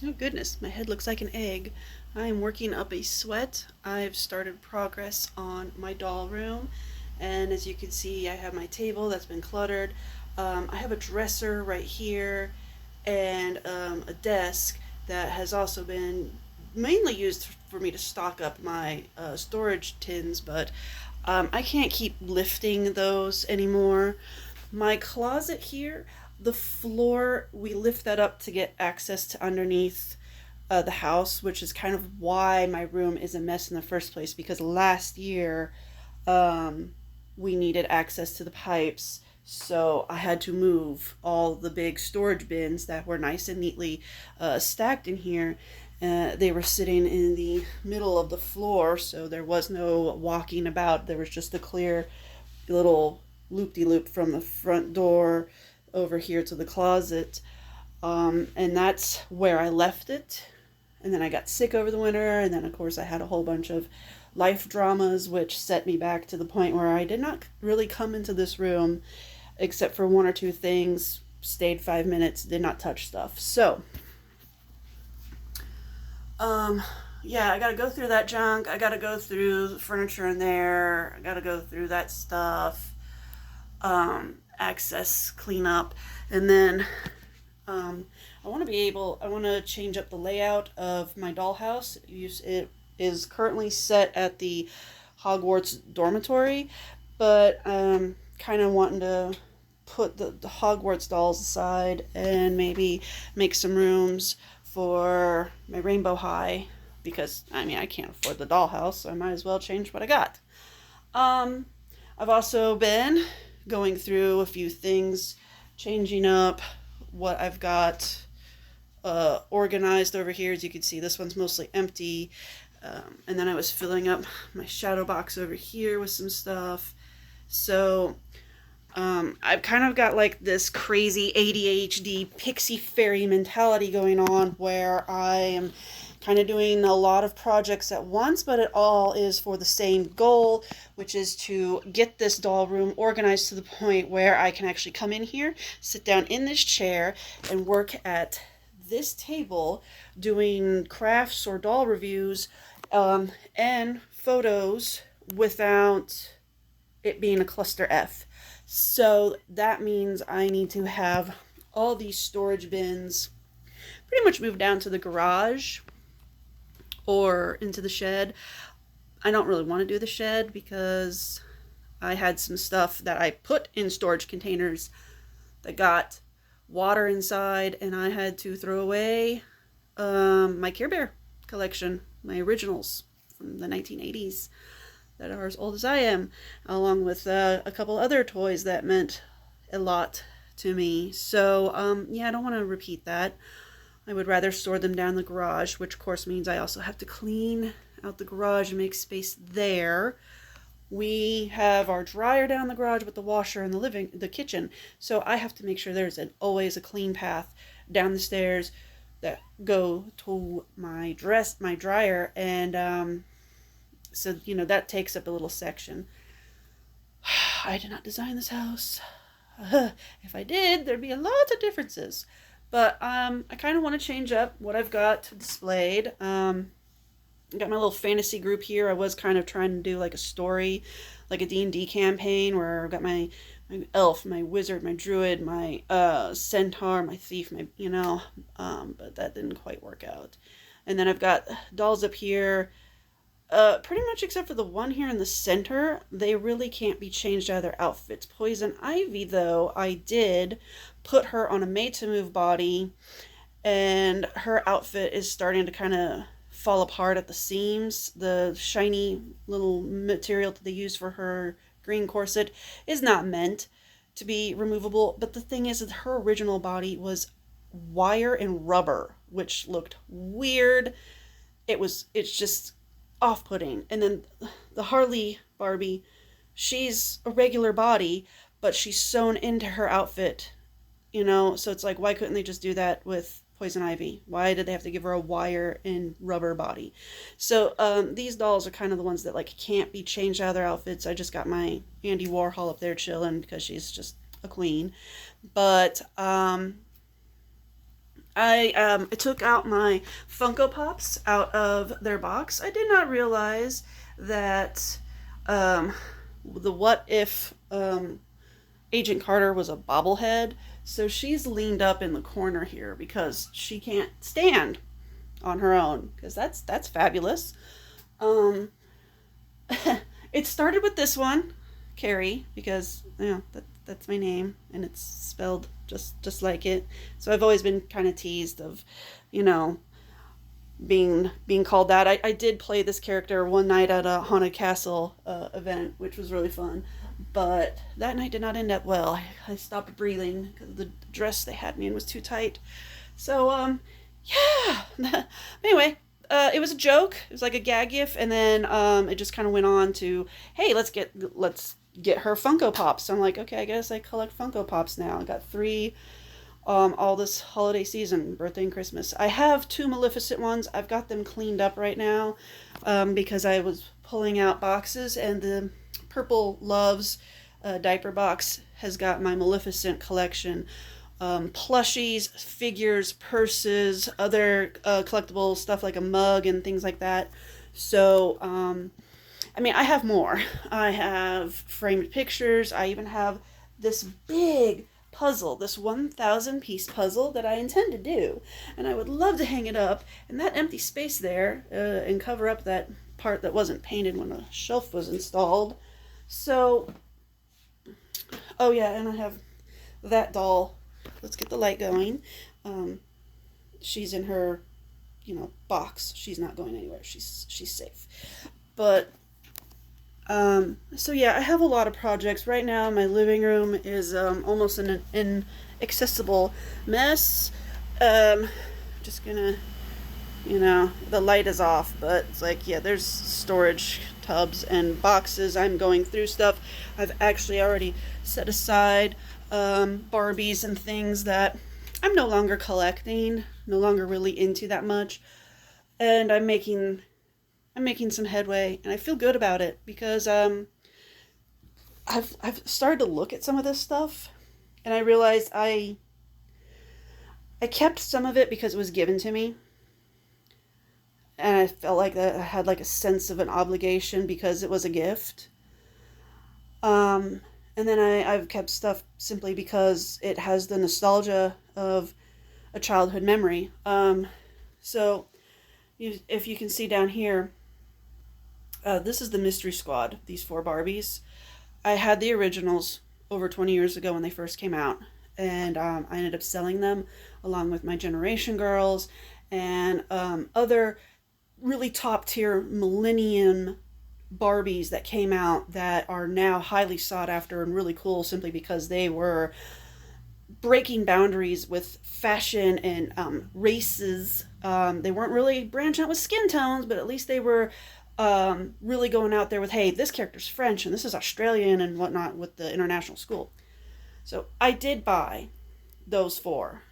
Oh goodness, my head looks like an egg. I am working up a sweat. I've started progress on my doll room, and as you can see, I have my table that's been cluttered. I have a dresser right here, and a desk that has also been mainly used for me to stock up my storage tins, but I can't keep lifting those anymore. My closet here, the floor, we lift that up to get access to underneath the house, which is kind of why my room is a mess in the first place. Because last year, um, we needed access to the pipes, so I had to move all the big storage bins that were nice and neatly stacked in here. They were sitting in the middle of the floor, so there was no walking about. There was just a clear little loop de loop from the front door over here to the closet. And that's where I left it. And then I got sick over the winter, and then, of course, I had a whole bunch of life dramas, which set me back to the point where I did not really come into this room except for one or two things, stayed 5 minutes, did not touch stuff. So, um, yeah, I gotta go through that junk. I gotta go through the furniture in there. I gotta go through that stuff. Access cleanup, and then I want to change up the layout of my dollhouse. It is currently set at the Hogwarts dormitory, but kind of wanting to put the Hogwarts dolls aside and maybe make some rooms for my Rainbow High, because I mean I can't afford the dollhouse, so I might as well change what I got. Um, I've also been going through a few things, changing up what I've got organized over here. As you can see, this one's mostly empty. And then I was filling up my shadow box over here with some stuff. So I've kind of got like this crazy ADHD pixie fairy mentality going on, where I am kind of doing a lot of projects at once, but it all is for the same goal, which is to get this doll room organized to the point where I can actually come in here, sit down in this chair, and work at this table doing crafts or doll reviews, and photos without it being a cluster F. So that means I need to have all these storage bins pretty much moved down to the garage or into the shed. I don't really want to do the shed because I had some stuff that I put in storage containers that got water inside, and I had to throw away my Care Bear collection, my originals from the 1980s that are as old as I am, along with a couple other toys that meant a lot to me. So, yeah, I don't want to repeat that. I would rather store them down in the garage, which of course means I also have to clean out the garage and make space there. We have our dryer down in the garage with the washer in the kitchen, so I have to make sure there's always a clean path down the stairs that go to my dryer, and so that takes up a little section. I did not design this house. If I did, there'd be a lot of differences. But I kind of want to change up what I've got displayed. I got my little fantasy group here. I was kind of trying to do like a story, like a D&D campaign, where I've got my elf, my wizard, my druid, my centaur, my thief, but that didn't quite work out. And then I've got dolls up here. Pretty much except for the one here in the center, they really can't be changed out of their outfits. Poison Ivy, though, I did put her on a made-to-move body, and her outfit is starting to kind of fall apart at the seams. The shiny little material that they use for her green corset is not meant to be removable, but the thing is that her original body was wire and rubber, which looked weird. It's just off-putting. And then the Harley Barbie, she's a regular body, but she's sewn into her outfit, so it's like, why couldn't they just do that with Poison Ivy? Why did they have to give her a wire and rubber body? So these dolls are kind of the ones that like can't be changed out of their outfits. I just got my Andy Warhol up there chilling because she's just a queen. But I took out my Funko Pops out of their box. I did not realize that um, the what if Agent Carter was a bobblehead. So she's leaned up in the corner here because she can't stand on her own. Because that's fabulous. Um, it started with this one, Carrie, because that's my name and it's spelled just like it. So I've always been kind of teased of, you know, being called that. I did play this character one night at a haunted castle event, which was really fun. But that night did not end up well. I stopped breathing because the dress they had me in was too tight. So yeah. Anyway, it was a joke. It was like a gag gif, and then it just kind of went on to, hey, let's get her Funko Pops. So I'm like, okay, I guess I collect Funko Pops now. I got three all this holiday season, birthday and Christmas. I have two Maleficent ones. I've got them cleaned up right now because I was pulling out boxes, and the Purple Loves diaper box has got my Maleficent collection. Plushies, figures, purses, other collectible stuff like a mug and things like that. So, I mean, I have more. I have framed pictures. I even have this big puzzle, this 1,000 piece puzzle that I intend to do. And I would love to hang it up in that empty space there and cover up that part that wasn't painted when the shelf was installed. So, oh yeah, and I have that doll. Let's get the light going. She's in her, box. She's not going anywhere. She's safe. But so yeah, I have a lot of projects right now. My living room is almost an inaccessible mess. Just gonna, the light is off, but it's like, yeah, there's storage tubs and boxes. I'm going through stuff. I've actually already set aside Barbies and things that I'm no longer collecting, no longer really into that much, and I'm making some headway, and I feel good about it because I've started to look at some of this stuff, and I realized I kept some of it because it was given to me, and I felt like that I had like a sense of an obligation because it was a gift. And then I've kept stuff simply because it has the nostalgia of a childhood memory. So if you can see down here, this is the Mystery Squad, these four Barbies. I had the originals over 20 years ago when they first came out, and I ended up selling them along with my Generation Girls and other really top tier Millennium Barbies that came out that are now highly sought after and really cool simply because they were breaking boundaries with fashion and races. They weren't really branching out with skin tones, but at least they were really going out there with, hey, this character's French and this is Australian and whatnot with the international school. So I did buy those four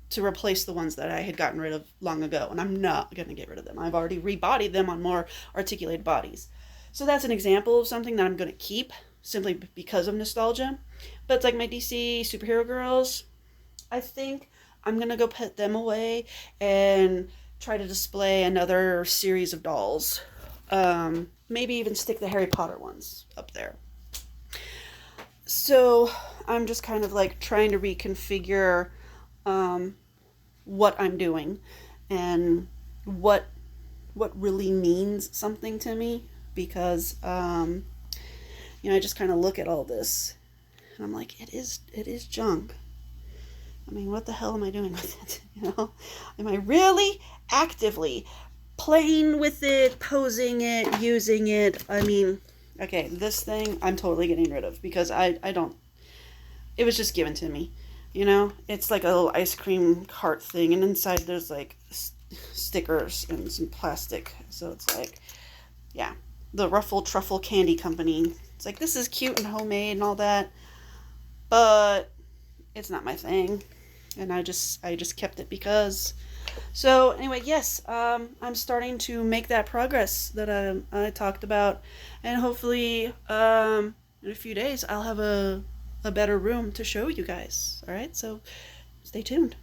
to replace the ones that I had gotten rid of long ago, and I'm not going to get rid of them. I've already rebodied them on more articulated bodies. So that's an example of something that I'm going to keep simply because of nostalgia. But it's like my DC superhero girls, I think I'm going to go put them away and try to display another series of dolls. Maybe even stick the Harry Potter ones up there. So I'm just kind of like trying to reconfigure what I'm doing and what really means something to me, because I just kind of look at all this and I'm like, it is junk. I mean, what the hell am I doing with it? Am I really actively playing with it, posing it, using it? I mean, okay, this thing I'm totally getting rid of because I don't, it was just given to me. It's like a little ice cream cart thing, and inside there's like stickers and some plastic. So it's like, yeah, the Ruffle Truffle Candy Company. It's like, this is cute and homemade and all that, but it's not my thing. And I just kept it because. So anyway, yes, I'm starting to make that progress that I talked about, and hopefully in a few days I'll have a better room to show you guys. All right, so stay tuned.